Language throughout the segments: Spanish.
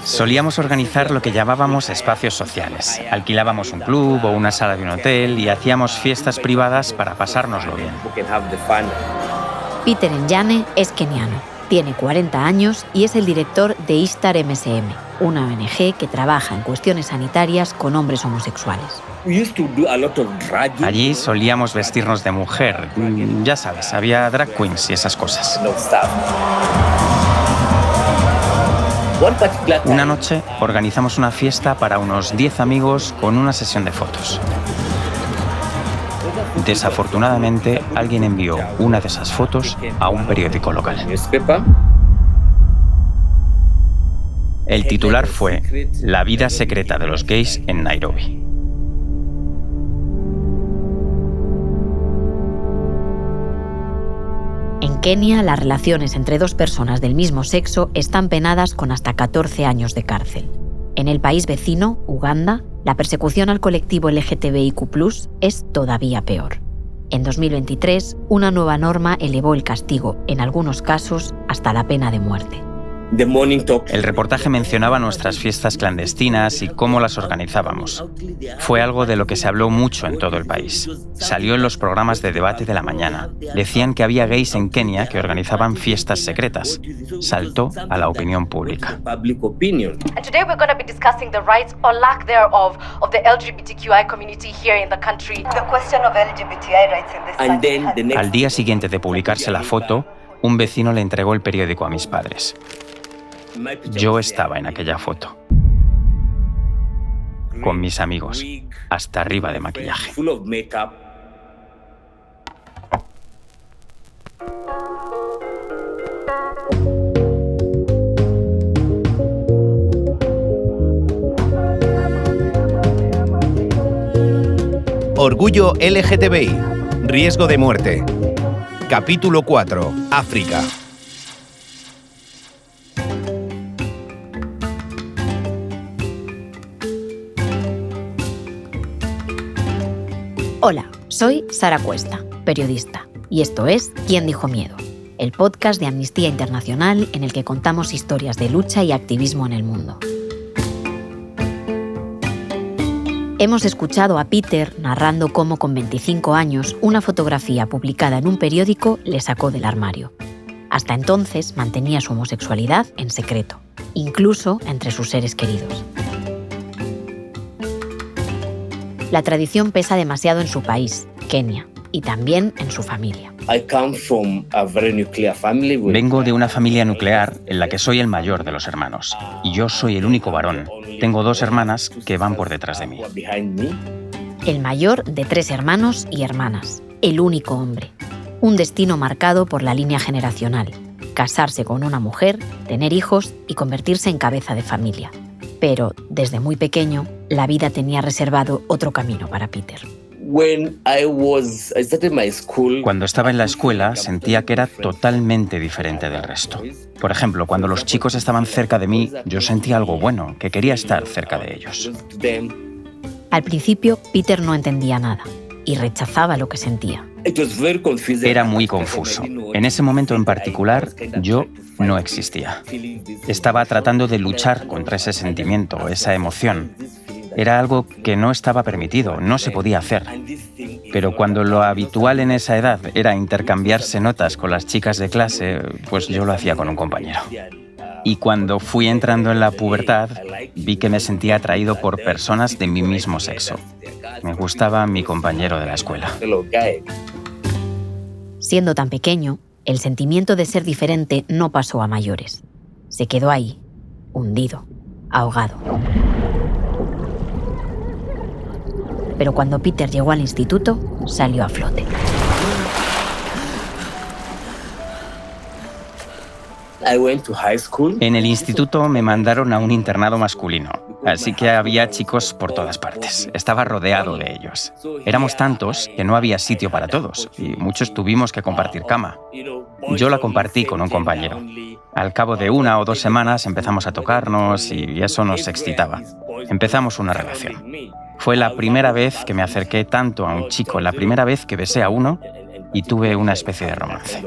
Solíamos organizar lo que llamábamos espacios sociales. Alquilábamos un club o una sala de un hotel y hacíamos fiestas privadas para pasárnoslo bien. Peter Njane es keniano, tiene 40 años y es el director de Ishtar MSM, una ONG que trabaja en cuestiones sanitarias con hombres homosexuales. Allí solíamos vestirnos de mujer. Ya sabes, había drag queens y esas cosas. Una noche organizamos una fiesta para unos 10 amigos con una sesión de fotos. Desafortunadamente, alguien envió una de esas fotos a un periódico local. El titular fue «La vida secreta de los gays en Nairobi». En Kenia, las relaciones entre dos personas del mismo sexo están penadas con hasta 14 años de cárcel. En el país vecino, Uganda, la persecución al colectivo LGTBIQ+ es todavía peor. En 2023, una nueva norma elevó el castigo, en algunos casos, hasta la pena de muerte. El reportaje mencionaba nuestras fiestas clandestinas y cómo las organizábamos. Fue algo de lo que se habló mucho en todo el país. Salió en los programas de debate de la mañana. Decían que había gays en Kenia que organizaban fiestas secretas. Saltó a la opinión pública. Today we're going to be discussing the rights or lack thereof of the LGBTQI community here in the country. The question of LGBTI rights in this country. Al día siguiente de publicarse la foto, un vecino le entregó el periódico a mis padres. Yo estaba en aquella foto, con mis amigos, hasta arriba de maquillaje. Orgullo LGTBI. Riesgo de muerte. Capítulo 4. África. Hola, soy Sara Cuesta, periodista, y esto es ¿Quién dijo miedo?, el podcast de Amnistía Internacional en el que contamos historias de lucha y activismo en el mundo. Hemos escuchado a Peter narrando cómo con 25 años una fotografía publicada en un periódico le sacó del armario. Hasta entonces mantenía su homosexualidad en secreto, incluso entre sus seres queridos. La tradición pesa demasiado en su país, Kenia, y también en su familia. Vengo de una familia nuclear en la que soy el mayor de los hermanos, y yo soy el único varón. Tengo 2 hermanas que van por detrás de mí. El mayor de 3 hermanos y hermanas, el único hombre. Un destino marcado por la línea generacional: casarse con una mujer, tener hijos y convertirse en cabeza de familia. Pero, desde muy pequeño, la vida tenía reservado otro camino para Peter. Cuando estaba en la escuela, sentía que era totalmente diferente del resto. Por ejemplo, cuando los chicos estaban cerca de mí, yo sentía algo bueno, que quería estar cerca de ellos. Al principio, Peter no entendía nada y rechazaba lo que sentía. Era muy confuso. En ese momento en particular, yo no existía. Estaba tratando de luchar contra ese sentimiento, esa emoción. Era algo que no estaba permitido, no se podía hacer. Pero cuando lo habitual en esa edad era intercambiarse notas con las chicas de clase, pues yo lo hacía con un compañero. Y cuando fui entrando en la pubertad, vi que me sentía atraído por personas de mi mismo sexo. Me gustaba mi compañero de la escuela. Siendo tan pequeño, el sentimiento de ser diferente no pasó a mayores. Se quedó ahí, hundido, ahogado. Pero cuando Peter llegó al instituto, salió a flote. En el instituto me mandaron a un internado masculino, así que había chicos por todas partes. Estaba rodeado de ellos. Éramos tantos que no había sitio para todos y muchos tuvimos que compartir cama. Yo la compartí con un compañero. Al cabo de 1 o 2 semanas empezamos a tocarnos y eso nos excitaba. Empezamos una relación. Fue la primera vez que me acerqué tanto a un chico, la primera vez que besé a uno y tuve una especie de romance.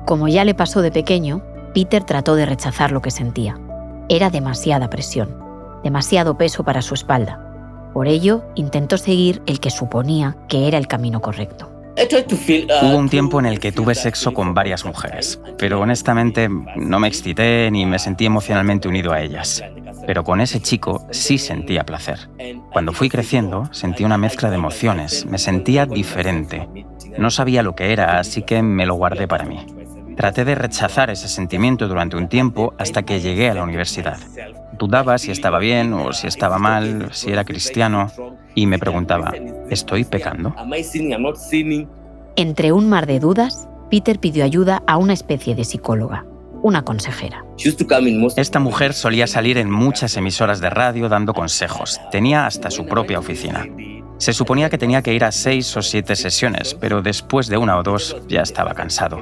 Como ya le pasó de pequeño, Peter trató de rechazar lo que sentía. Era demasiada presión, demasiado peso para su espalda. Por ello, intentó seguir el que suponía que era el camino correcto. Hubo un tiempo en el que tuve sexo con varias mujeres, pero honestamente no me excité ni me sentí emocionalmente unido a ellas. Pero con ese chico sí sentía placer. Cuando fui creciendo, sentí una mezcla de emociones, me sentía diferente. No sabía lo que era, así que me lo guardé para mí. Traté de rechazar ese sentimiento durante un tiempo hasta que llegué a la universidad. Dudaba si estaba bien o si estaba mal, si era cristiano, y me preguntaba, ¿estoy pecando? Entre un mar de dudas, Peter pidió ayuda a una especie de psicóloga, una consejera. Esta mujer solía salir en muchas emisoras de radio dando consejos. Tenía hasta su propia oficina. Se suponía que tenía que ir a 6 o 7 sesiones, pero después de 1 o 2 ya estaba cansado.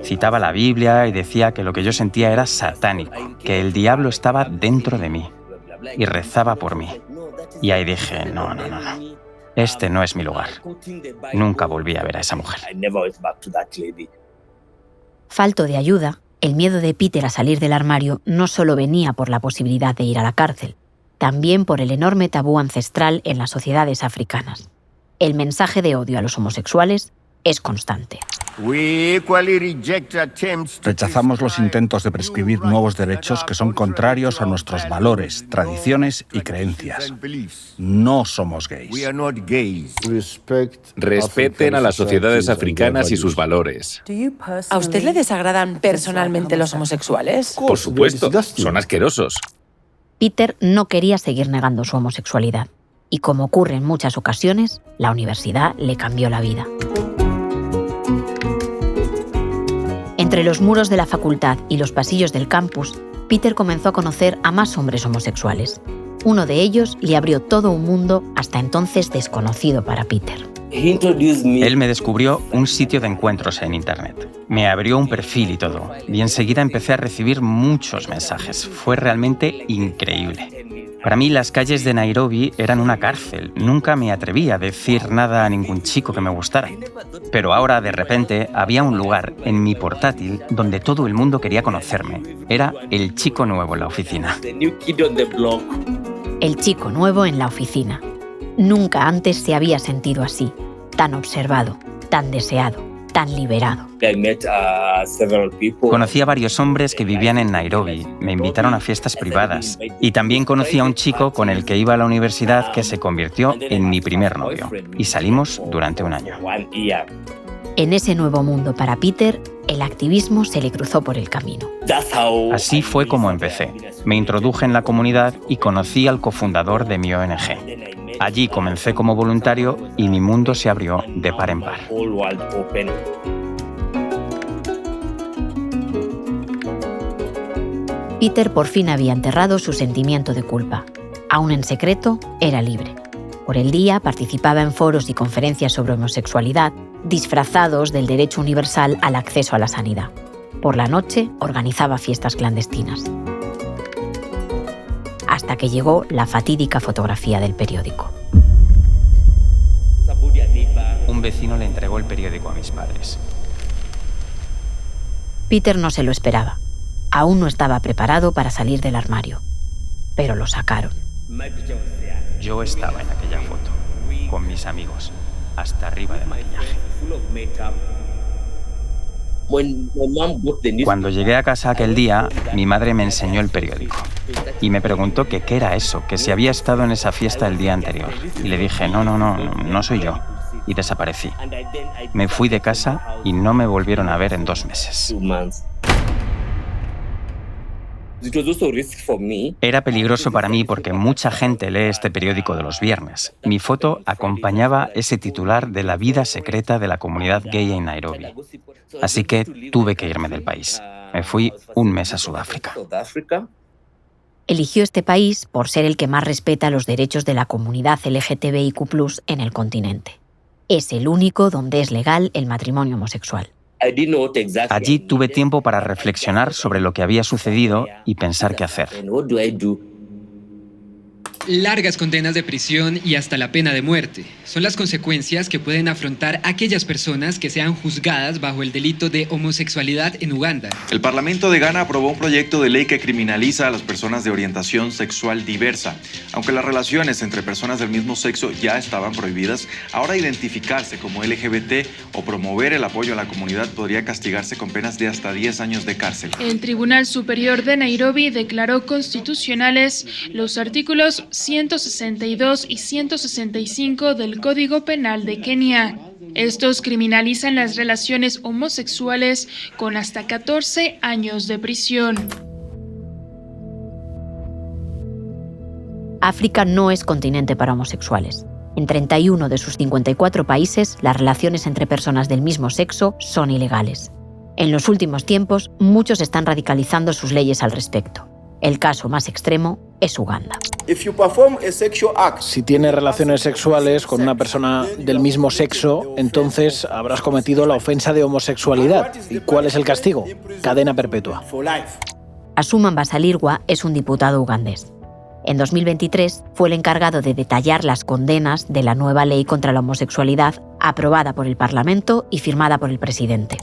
Citaba la Biblia y decía que lo que yo sentía era satánico, que el diablo estaba dentro de mí, y rezaba por mí. Y ahí dije, no. Este no es mi lugar. Nunca volví a ver a esa mujer. Falto de ayuda, el miedo de Peter a salir del armario no solo venía por la posibilidad de ir a la cárcel, también por el enorme tabú ancestral en las sociedades africanas. El mensaje de odio a los homosexuales es constante. Rechazamos los intentos de prescribir nuevos derechos que son contrarios a nuestros valores, tradiciones y creencias. No somos gays. Respeten a las sociedades africanas y sus valores. ¿A usted le desagradan personalmente los homosexuales? Por supuesto, son asquerosos. Peter no quería seguir negando su homosexualidad, y como ocurre en muchas ocasiones, la universidad le cambió la vida. Entre los muros de la facultad y los pasillos del campus, Peter comenzó a conocer a más hombres homosexuales. Uno de ellos le abrió todo un mundo hasta entonces desconocido para Peter. Él me descubrió un sitio de encuentros en Internet. Me abrió un perfil y todo. Y enseguida empecé a recibir muchos mensajes. Fue realmente increíble. Para mí las calles de Nairobi eran una cárcel. Nunca me atreví a decir nada a ningún chico que me gustara. Pero ahora, de repente, había un lugar en mi portátil donde todo el mundo quería conocerme. Era el chico nuevo en la oficina. El chico nuevo en la oficina. Nunca antes se había sentido así, tan observado, tan deseado, tan liberado. Conocí a varios hombres que vivían en Nairobi, me invitaron a fiestas privadas y también conocí a un chico con el que iba a la universidad que se convirtió en mi primer novio y salimos durante 1 año. En ese nuevo mundo para Peter, el activismo se le cruzó por el camino. Así fue como empecé. Me introduje en la comunidad y conocí al cofundador de mi ONG. Allí comencé como voluntario y mi mundo se abrió de par en par. Peter por fin había enterrado su sentimiento de culpa. Aún en secreto, era libre. Por el día participaba en foros y conferencias sobre homosexualidad, disfrazados del derecho universal al acceso a la sanidad. Por la noche organizaba fiestas clandestinas. Hasta que llegó la fatídica fotografía del periódico. Un vecino le entregó el periódico a mis padres. Peter no se lo esperaba. Aún no estaba preparado para salir del armario. Pero lo sacaron. Yo estaba en aquella foto, con mis amigos, hasta arriba de maquillaje. Cuando llegué a casa aquel día, mi madre me enseñó el periódico y me preguntó que qué era eso, que si había estado en esa fiesta el día anterior. Y le dije, no soy yo. Y desaparecí. Me fui de casa y no me volvieron a ver en 2 meses. Era peligroso para mí porque mucha gente lee este periódico de los viernes. Mi foto acompañaba ese titular de la vida secreta de la comunidad gay en Nairobi. Así que tuve que irme del país. Me fui 1 mes a Sudáfrica. Eligió este país por ser el que más respeta los derechos de la comunidad LGTBIQ+ en el continente. Es el único donde es legal el matrimonio homosexual. Allí tuve tiempo para reflexionar sobre lo que había sucedido y pensar qué hacer. largas condenas de prisión y hasta la pena de muerte. Son las consecuencias que pueden afrontar aquellas personas que sean juzgadas bajo el delito de homosexualidad en Uganda. El Parlamento de Ghana aprobó un proyecto de ley que criminaliza a las personas de orientación sexual diversa. Aunque las relaciones entre personas del mismo sexo ya estaban prohibidas, ahora identificarse como LGBT o promover el apoyo a la comunidad podría castigarse con penas de hasta 10 años de cárcel. El Tribunal Superior de Nairobi declaró constitucionales los artículos 162 y 165 del Código Penal de Kenia. Estos criminalizan las relaciones homosexuales con hasta 14 años de prisión. África no es continente para homosexuales. En 31 de sus 54 países, las relaciones entre personas del mismo sexo son ilegales. En los últimos tiempos, muchos están radicalizando sus leyes al respecto. El caso más extremo es Uganda. Si tienes relaciones sexuales con una persona del mismo sexo, entonces habrás cometido la ofensa de homosexualidad. ¿Y cuál es el castigo? Cadena perpetua. Asuman Basalirwa es un diputado ugandés. En 2023 fue el encargado de detallar las condenas de la nueva ley contra la homosexualidad aprobada por el Parlamento y firmada por el presidente.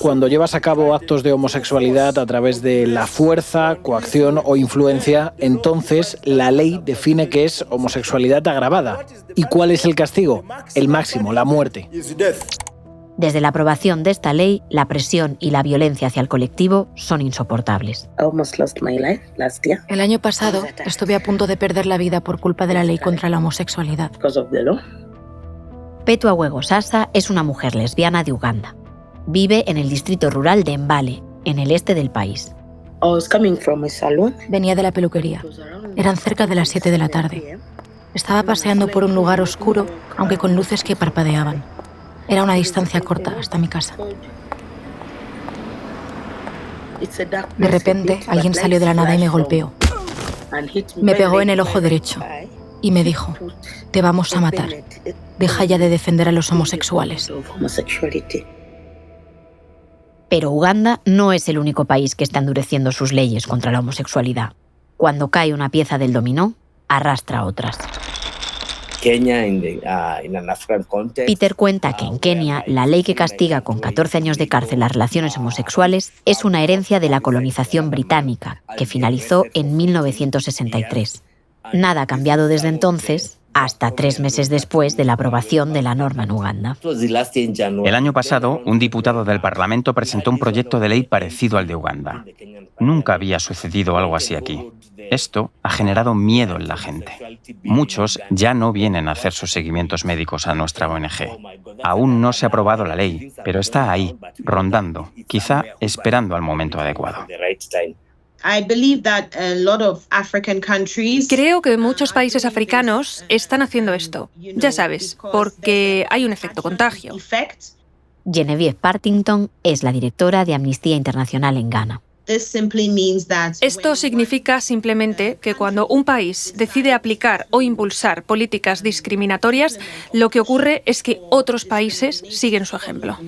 Cuando llevas a cabo actos de homosexualidad a través de la fuerza, coacción o influencia, entonces la ley define que es homosexualidad agravada. ¿Y cuál es el castigo? El máximo, la muerte. Desde la aprobación de esta ley, la presión y la violencia hacia el colectivo son insoportables. El año pasado estuve a punto de perder la vida por culpa de la ley contra la homosexualidad. Petu Awego Sasa es una mujer lesbiana de Uganda. Vive en el distrito rural de Mbale, en el este del país. Venía de la peluquería. Eran cerca de las 7 de la tarde. Estaba paseando por un lugar oscuro, aunque con luces que parpadeaban. Era una distancia corta hasta mi casa. De repente, alguien salió de la nada y me golpeó. Me pegó en el ojo derecho y me dijo: «Te vamos a matar. Deja ya de defender a los homosexuales». Pero Uganda no es el único país que está endureciendo sus leyes contra la homosexualidad. Cuando cae una pieza del dominó, arrastra otras. Peter cuenta que en Kenia la ley que castiga con 14 años de cárcel las relaciones homosexuales es una herencia de la colonización británica, que finalizó en 1963. Nada ha cambiado desde entonces, hasta 3 meses después de la aprobación de la norma en Uganda. El año pasado, un diputado del Parlamento presentó un proyecto de ley parecido al de Uganda. Nunca había sucedido algo así aquí. Esto ha generado miedo en la gente. Muchos ya no vienen a hacer sus seguimientos médicos a nuestra ONG. Aún no se ha aprobado la ley, pero está ahí, rondando, quizá esperando al momento adecuado. Creo que muchos países africanos están haciendo esto. Ya sabes, porque hay un efecto contagio. Genevieve Partington es la directora de Amnistía Internacional en Ghana. Esto significa simplemente que cuando un país decide aplicar o impulsar políticas discriminatorias, lo que ocurre es que otros países siguen su ejemplo.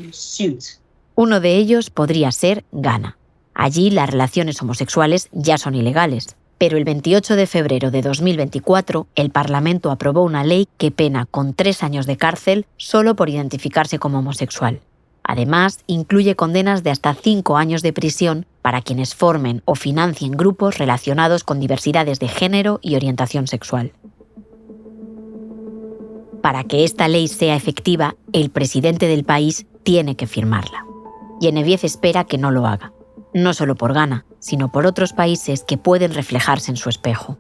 Uno de ellos podría ser Ghana. Allí las relaciones homosexuales ya son ilegales, pero el 28 de febrero de 2024 el Parlamento aprobó una ley que pena con 3 años de cárcel solo por identificarse como homosexual. Además, incluye condenas de hasta 5 años de prisión para quienes formen o financien grupos relacionados con diversidades de género y orientación sexual. Para que esta ley sea efectiva, el presidente del país tiene que firmarla. Genevieve espera que no lo haga, no solo por Ghana, sino por otros países que pueden reflejarse en su espejo.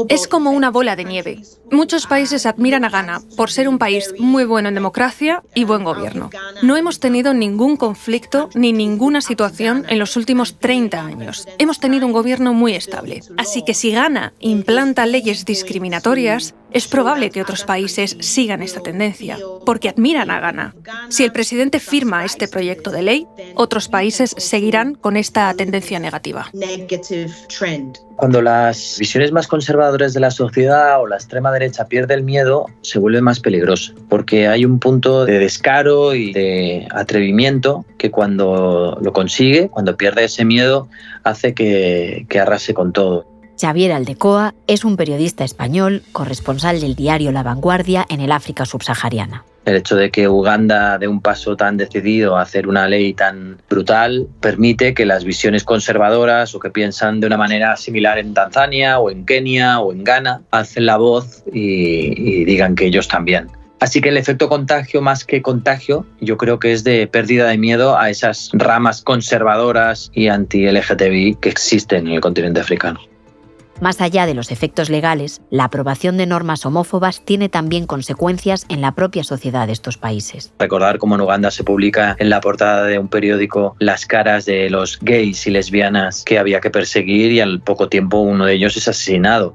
Es como una bola de nieve. Muchos países admiran a Ghana por ser un país muy bueno en democracia y buen gobierno. No hemos tenido ningún conflicto ni ninguna situación en los últimos 30 años. Hemos tenido un gobierno muy estable. Así que si Ghana implanta leyes discriminatorias, es probable que otros países sigan esta tendencia, porque admiran a Ghana. Si el presidente firma este proyecto de ley, otros países seguirán con esta tendencia negativa. Cuando las visiones más conservadoras de la sociedad o la extrema derecha pierde el miedo, se vuelve más peligroso, porque hay un punto de descaro y de atrevimiento que cuando lo consigue, cuando pierde ese miedo, hace que arrase con todo. Xavier Aldecoa es un periodista español, corresponsal del diario La Vanguardia en el África subsahariana. El hecho de que Uganda dé un paso tan decidido a hacer una ley tan brutal permite que las visiones conservadoras o que piensan de una manera similar en Tanzania o en Kenia o en Ghana alcen la voz y digan que ellos también. Así que el efecto contagio, más que contagio, yo creo que es de pérdida de miedo a esas ramas conservadoras y anti-LGTBI que existen en el continente africano. Más allá de los efectos legales, la aprobación de normas homófobas tiene también consecuencias en la propia sociedad de estos países. Recordar cómo en Uganda se publica en la portada de un periódico las caras de los gays y lesbianas que había que perseguir y al poco tiempo uno de ellos es asesinado.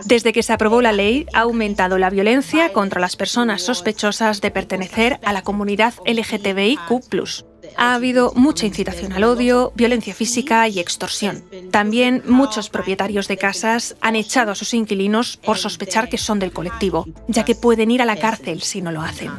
Desde que se aprobó la ley, ha aumentado la violencia contra las personas sospechosas de pertenecer a la comunidad LGTBIQ+. Ha habido mucha incitación al odio, violencia física y extorsión. También muchos propietarios de casas han echado a sus inquilinos por sospechar que son del colectivo, ya que pueden ir a la cárcel si no lo hacen.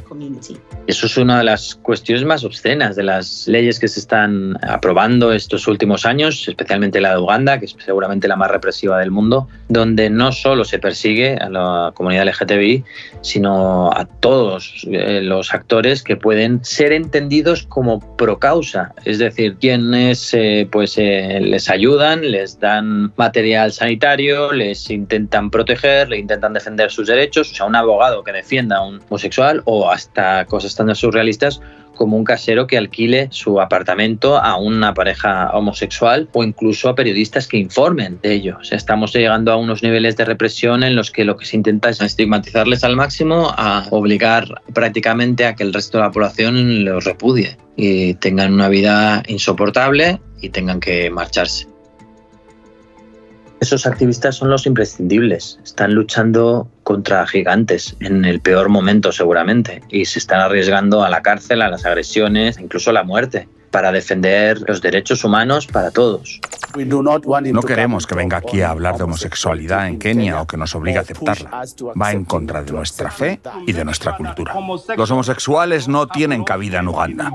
Eso es una de las cuestiones más obscenas de las leyes que se están aprobando estos últimos años, especialmente la de Uganda, que es seguramente la más represiva del mundo, donde no solo se persigue a la comunidad LGTBI, sino a todos los actores que pueden ser entendidos como pro causa, es decir, quienes les ayudan, les dan material sanitario, les intentan proteger, le intentan defender sus derechos, o sea, un abogado que defienda a un homosexual o hasta cosas tan surrealistas como un casero que alquile su apartamento a una pareja homosexual o incluso a periodistas que informen de ello. O sea, estamos llegando a unos niveles de represión en los que lo que se intenta es estigmatizarles al máximo, a obligar prácticamente a que el resto de la población los repudie y tengan una vida insoportable y tengan que marcharse. Esos activistas son los imprescindibles. Están luchando contra gigantes en el peor momento seguramente y se están arriesgando a la cárcel, a las agresiones, incluso a la muerte, para defender los derechos humanos para todos. No queremos que venga aquí a hablar de homosexualidad en Kenia o que nos obligue a aceptarla. Va en contra de nuestra fe y de nuestra cultura. Los homosexuales no tienen cabida en Uganda.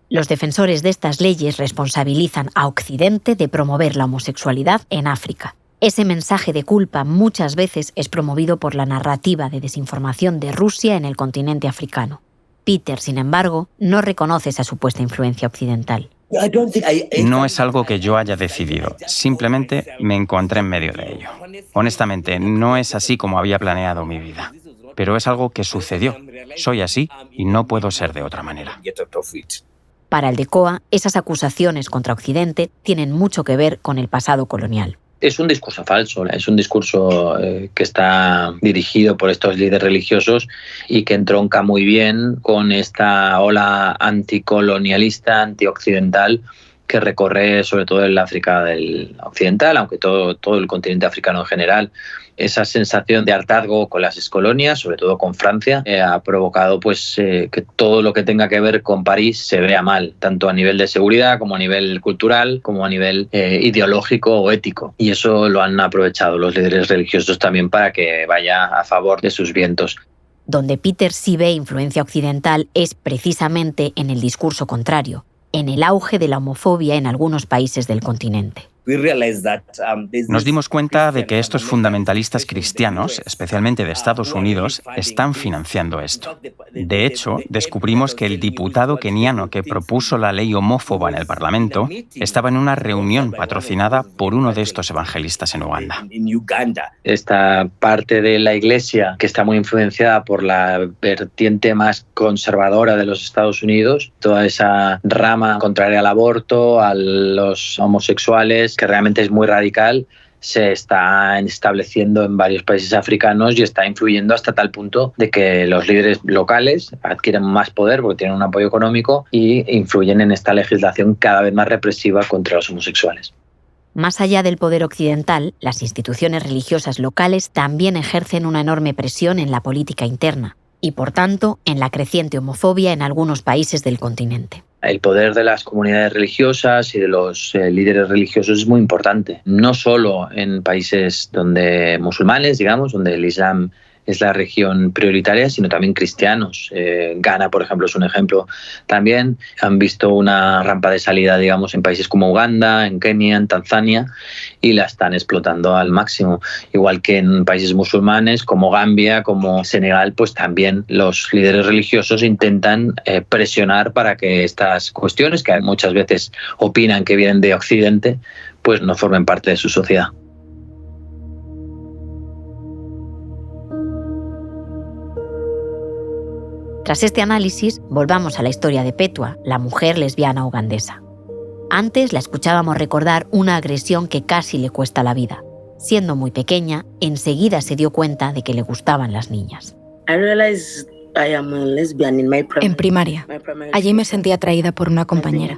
Los defensores de estas leyes responsabilizan a Occidente de promover la homosexualidad en África. Ese mensaje de culpa muchas veces es promovido por la narrativa de desinformación de Rusia en el continente africano. Peter, sin embargo, no reconoce esa supuesta influencia occidental. No es algo que yo haya decidido, simplemente me encontré en medio de ello. Honestamente, no es así como había planeado mi vida, pero es algo que sucedió. Soy así y no puedo ser de otra manera. Para Aldecoa, esas acusaciones contra Occidente tienen mucho que ver con el pasado colonial. Es un discurso falso, es un discurso que está dirigido por estos líderes religiosos y que entronca muy bien con esta ola anticolonialista, antioccidental, que recorre sobre todo el África del occidental, aunque todo el continente africano en general. Esa sensación de hartazgo con las excolonias, sobre todo con Francia, ha provocado que todo lo que tenga que ver con París se vea mal, tanto a nivel de seguridad como a nivel cultural, como a nivel ideológico o ético. Y eso lo han aprovechado los líderes religiosos también para que vaya a favor de sus vientos. Donde Peter sí ve influencia occidental es precisamente en el discurso contrario, en el auge de la homofobia en algunos países del continente. Nos dimos cuenta de que estos fundamentalistas cristianos, especialmente de Estados Unidos, están financiando esto. De hecho, descubrimos que el diputado keniano que propuso la ley homófoba en el Parlamento estaba en una reunión patrocinada por uno de estos evangelistas en Uganda. Esta parte de la Iglesia, que está muy influenciada por la vertiente más conservadora de los Estados Unidos, toda esa rama contraria al aborto, a los homosexuales, que realmente es muy radical, se está estableciendo en varios países africanos y está influyendo hasta tal punto de que los líderes locales adquieren más poder porque tienen un apoyo económico y influyen en esta legislación cada vez más represiva contra los homosexuales. Más allá del poder occidental, las instituciones religiosas locales también ejercen una enorme presión en la política interna y, por tanto, en la creciente homofobia en algunos países del continente. El poder de las comunidades religiosas y de los líderes religiosos es muy importante, no solo en países musulmanes, digamos, donde el Islam es la región prioritaria, sino también cristianos. Ghana, por ejemplo, es un ejemplo. También han visto una rampa de salida, digamos, en países como Uganda, en Kenia, en Tanzania, y la están explotando al máximo. Igual que en países musulmanes como Gambia, como Senegal, pues también los líderes religiosos intentan presionar para que estas cuestiones, que muchas veces opinan que vienen de Occidente, pues no formen parte de su sociedad. Tras este análisis, volvamos a la historia de Petua, la mujer lesbiana ugandesa. Antes la escuchábamos recordar una agresión que casi le cuesta la vida. Siendo muy pequeña, enseguida se dio cuenta de que le gustaban las niñas. En primaria. Allí me sentí atraída por una compañera.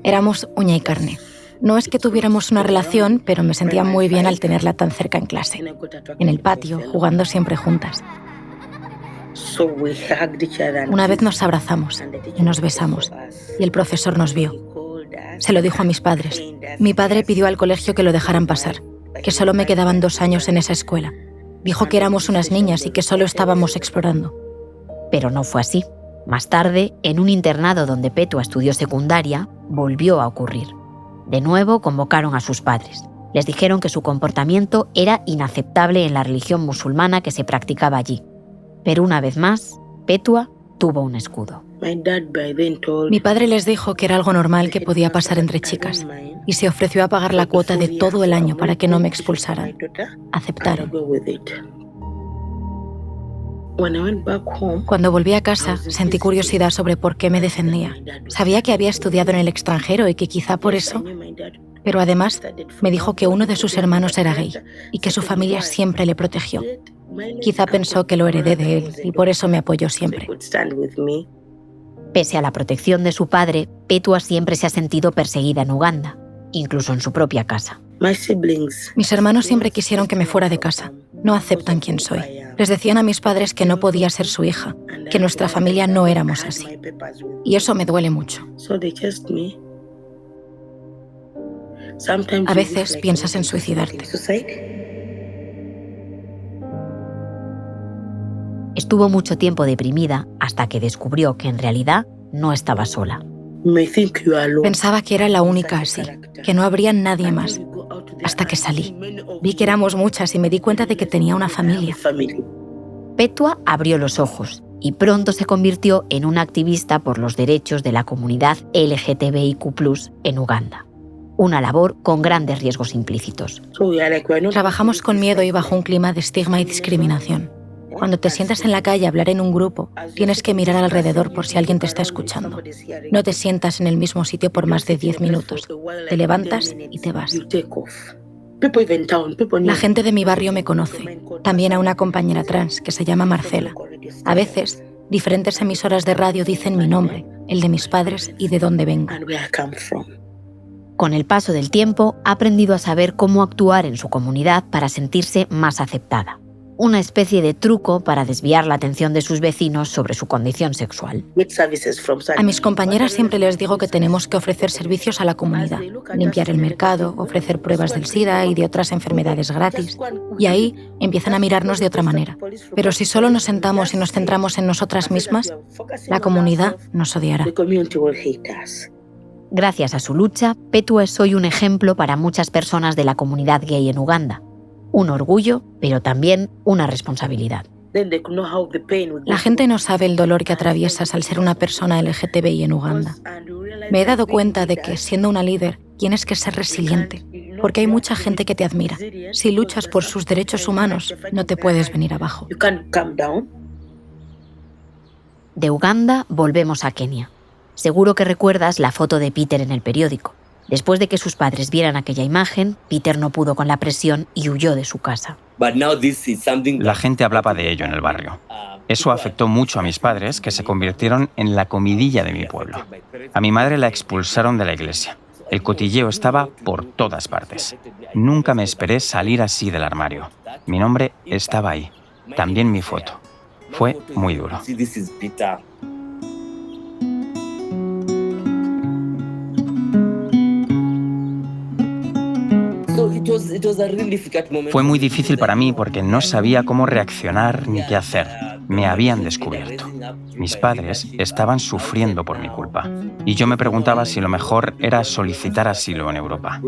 Éramos uña y carne. No es que tuviéramos una relación, pero me sentía muy bien al tenerla tan cerca en clase. En el patio, jugando siempre juntas. Una vez nos abrazamos y nos besamos, y el profesor nos vio. Se lo dijo a mis padres. Mi padre pidió al colegio que lo dejaran pasar, que solo me quedaban 2 años en esa escuela. Dijo que éramos unas niñas y que solo estábamos explorando. Pero no fue así. Más tarde, en un internado donde Petua estudió secundaria, volvió a ocurrir. De nuevo convocaron a sus padres. Les dijeron que su comportamiento era inaceptable en la religión musulmana que se practicaba allí. Pero una vez más, Petua tuvo un escudo. Mi padre les dijo que era algo normal que podía pasar entre chicas y se ofreció a pagar la cuota de todo el año para que no me expulsaran. Aceptaron. Cuando volví a casa, sentí curiosidad sobre por qué me defendía. Sabía que había estudiado en el extranjero y que quizá por eso... Pero además me dijo que uno de sus hermanos era gay y que su familia siempre le protegió. Quizá pensó que lo heredé de él y por eso me apoyó siempre. Pese a la protección de su padre, Petua siempre se ha sentido perseguida en Uganda, incluso en su propia casa. Mis hermanos siempre quisieron que me fuera de casa. No aceptan quién soy. Les decían a mis padres que no podía ser su hija, que nuestra familia no éramos así. Y eso me duele mucho. A veces piensas en suicidarte. Estuvo mucho tiempo deprimida hasta que descubrió que en realidad no estaba sola. Pensaba que era la única así, que no habría nadie más. Hasta que salí. Vi que éramos muchas y me di cuenta de que tenía una familia. Petua abrió los ojos y pronto se convirtió en una activista por los derechos de la comunidad LGTBIQ+ en Uganda. Una labor con grandes riesgos implícitos. Trabajamos con miedo y bajo un clima de estigma y discriminación. Cuando te sientas en la calle a hablar en un grupo, tienes que mirar alrededor por si alguien te está escuchando. No te sientas en el mismo sitio por más de 10 minutos. Te levantas y te vas. La gente de mi barrio me conoce. También a una compañera trans que se llama Marcela. A veces, diferentes emisoras de radio dicen mi nombre, el de mis padres y de dónde vengo. Con el paso del tiempo, ha aprendido a saber cómo actuar en su comunidad para sentirse más aceptada. Una especie de truco para desviar la atención de sus vecinos sobre su condición sexual. A mis compañeras siempre les digo que tenemos que ofrecer servicios a la comunidad, limpiar el mercado, ofrecer pruebas del SIDA y de otras enfermedades gratis. Y ahí empiezan a mirarnos de otra manera. Pero si solo nos sentamos y nos centramos en nosotras mismas, la comunidad nos odiará. Gracias a su lucha, Petua es hoy un ejemplo para muchas personas de la comunidad gay en Uganda. Un orgullo, pero también una responsabilidad. La gente no sabe el dolor que atraviesas al ser una persona LGTBI en Uganda. Me he dado cuenta de que, siendo una líder, tienes que ser resiliente, porque hay mucha gente que te admira. Si luchas por sus derechos humanos, no te puedes venir abajo. De Uganda volvemos a Kenia. Seguro que recuerdas la foto de Peter en el periódico. Después de que sus padres vieran aquella imagen, Peter no pudo con la presión y huyó de su casa. La gente hablaba de ello en el barrio. Eso afectó mucho a mis padres, que se convirtieron en la comidilla de mi pueblo. A mi madre la expulsaron de la iglesia. El cotilleo estaba por todas partes. Nunca me esperé salir así del armario. Mi nombre estaba ahí. También mi foto. Fue muy duro. Fue muy difícil para mí porque no sabía cómo reaccionar ni qué hacer. Me habían descubierto. Mis padres estaban sufriendo por mi culpa. Y yo me preguntaba si lo mejor era solicitar asilo en Europa.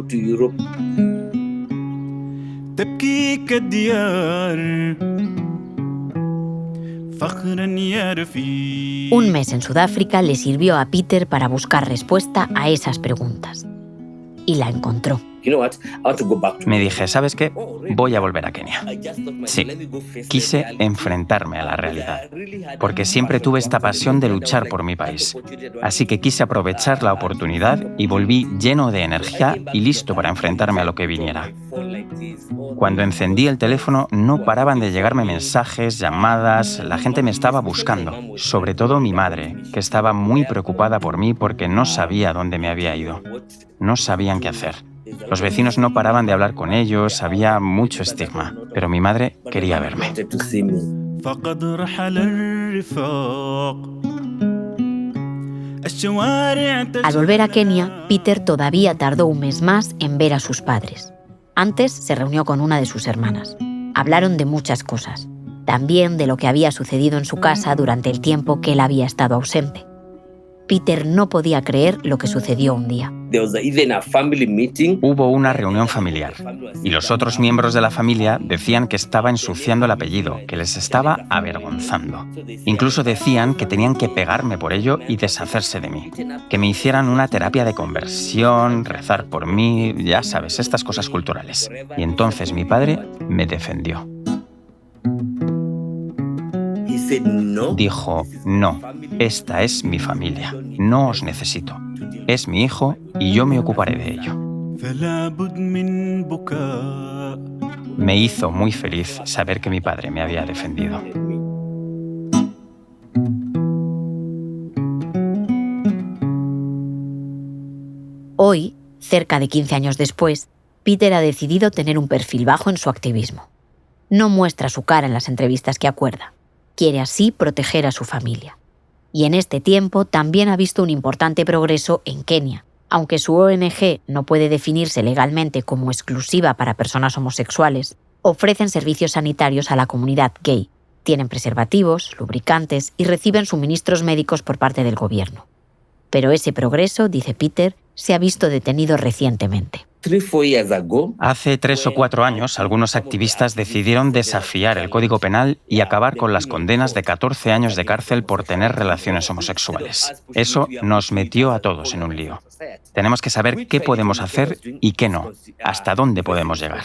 Un mes en Sudáfrica le sirvió a Peter para buscar respuesta a esas preguntas. Y la encontró. Me dije, ¿sabes qué? Voy a volver a Kenia. Sí, quise enfrentarme a la realidad, porque siempre tuve esta pasión de luchar por mi país. Así que quise aprovechar la oportunidad y volví lleno de energía y listo para enfrentarme a lo que viniera. Cuando encendí el teléfono, no paraban de llegarme mensajes, llamadas, la gente me estaba buscando, sobre todo mi madre, que estaba muy preocupada por mí porque no sabía dónde me había ido. No sabían qué hacer. Los vecinos no paraban de hablar con ellos, había mucho estigma, pero mi madre quería verme. Al volver a Kenia, Peter todavía tardó un mes más en ver a sus padres. Antes se reunió con una de sus hermanas. Hablaron de muchas cosas, también de lo que había sucedido en su casa durante el tiempo que él había estado ausente. Peter no podía creer lo que sucedió un día. Hubo una reunión familiar y los otros miembros de la familia decían que estaba ensuciando el apellido, que les estaba avergonzando. Incluso decían que tenían que pegarme por ello y deshacerse de mí, que me hicieran una terapia de conversión, rezar por mí, ya sabes, estas cosas culturales. Y entonces mi padre me defendió. Dijo, no, esta es mi familia, no os necesito. Es mi hijo y yo me ocuparé de ello. Me hizo muy feliz saber que mi padre me había defendido. Hoy, cerca de 15 años después, Peter ha decidido tener un perfil bajo en su activismo. No muestra su cara en las entrevistas que acuerda. Quiere así proteger a su familia. Y en este tiempo también ha visto un importante progreso en Kenia. Aunque su ONG no puede definirse legalmente como exclusiva para personas homosexuales, ofrecen servicios sanitarios a la comunidad gay. Tienen preservativos, lubricantes y reciben suministros médicos por parte del gobierno. Pero ese progreso, dice Peter, se ha visto detenido recientemente. Hace 3 o 4 años, algunos activistas decidieron desafiar el Código Penal y acabar con las condenas de 14 años de cárcel por tener relaciones homosexuales. Eso nos metió a todos en un lío. Tenemos que saber qué podemos hacer y qué no, hasta dónde podemos llegar.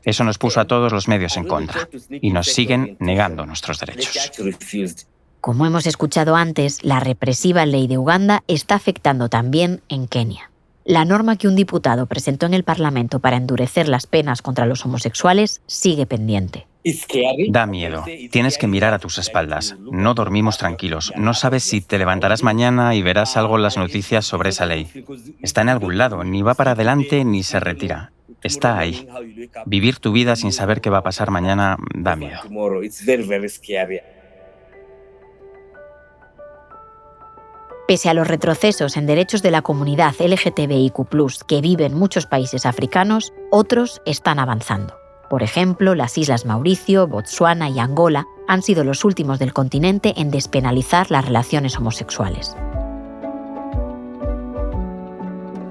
Eso nos puso a todos los medios en contra y nos siguen negando nuestros derechos. Como hemos escuchado antes, la represiva ley de Uganda está afectando también en Kenia. La norma que un diputado presentó en el Parlamento para endurecer las penas contra los homosexuales sigue pendiente. Da miedo. Tienes que mirar a tus espaldas. No dormimos tranquilos. No sabes si te levantarás mañana y verás algo en las noticias sobre esa ley. Está en algún lado, ni va para adelante ni se retira. Está ahí. Vivir tu vida sin saber qué va a pasar mañana da miedo. Pese a los retrocesos en derechos de la comunidad LGTBIQ+, que vive en muchos países africanos, otros están avanzando. Por ejemplo, las Islas Mauricio, Botsuana y Angola han sido los últimos del continente en despenalizar las relaciones homosexuales.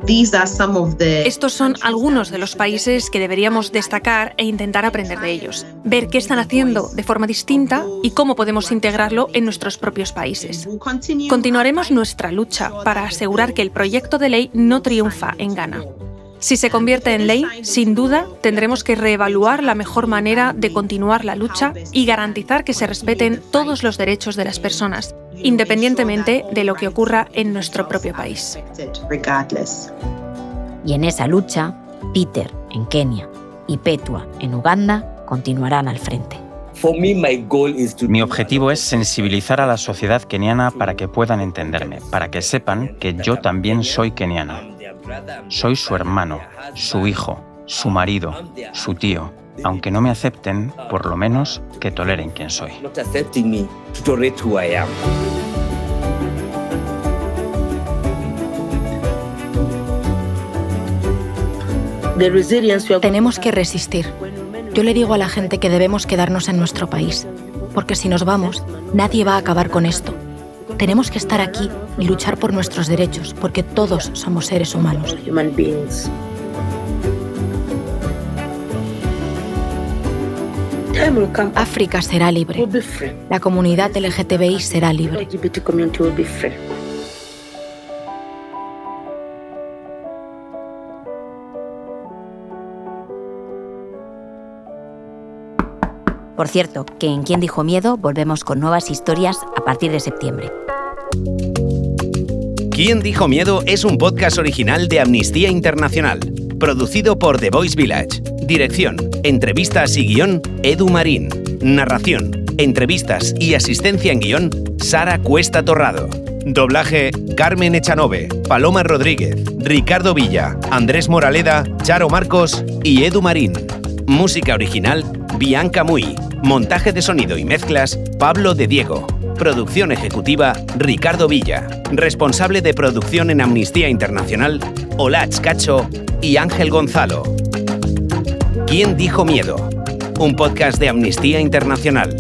Estos son algunos de los países que deberíamos destacar e intentar aprender de ellos, ver qué están haciendo de forma distinta y cómo podemos integrarlo en nuestros propios países. Continuaremos nuestra lucha para asegurar que el proyecto de ley no triunfa en Ghana. Si se convierte en ley, sin duda, tendremos que reevaluar la mejor manera de continuar la lucha y garantizar que se respeten todos los derechos de las personas, independientemente de lo que ocurra en nuestro propio país. Y en esa lucha, Peter, en Kenia, y Petua, en Uganda, continuarán al frente. Mi objetivo es sensibilizar a la sociedad keniana para que puedan entenderme, para que sepan que yo también soy keniana. Soy su hermano, su hijo, su marido, su tío. Aunque no me acepten, por lo menos que toleren quién soy. Tenemos que resistir. Yo le digo a la gente que debemos quedarnos en nuestro país, porque si nos vamos, nadie va a acabar con esto. Tenemos que estar aquí y luchar por nuestros derechos, porque todos somos seres humanos. África será libre. La comunidad LGTBI será libre. Por cierto, que en ¿Quién dijo miedo? Volvemos con nuevas historias a partir de septiembre. ¿Quién dijo miedo? Es un podcast original de Amnistía Internacional, producido por The Voice Village. Dirección, entrevistas y guión, Edu Marín. Narración, entrevistas y asistencia en guión, Sara Cuesta Torrado. Doblaje, Carmen Echanove, Paloma Rodríguez, Ricardo Villa, Andrés Moraleda, Charo Marcos y Edu Marín. Música original, Bianca Muy. Montaje de sonido y mezclas, Pablo de Diego. Producción ejecutiva, Ricardo Villa. Responsable de producción en Amnistía Internacional, Olach Cacho y Ángel Gonzalo. ¿Quién dijo miedo? Un podcast de Amnistía Internacional.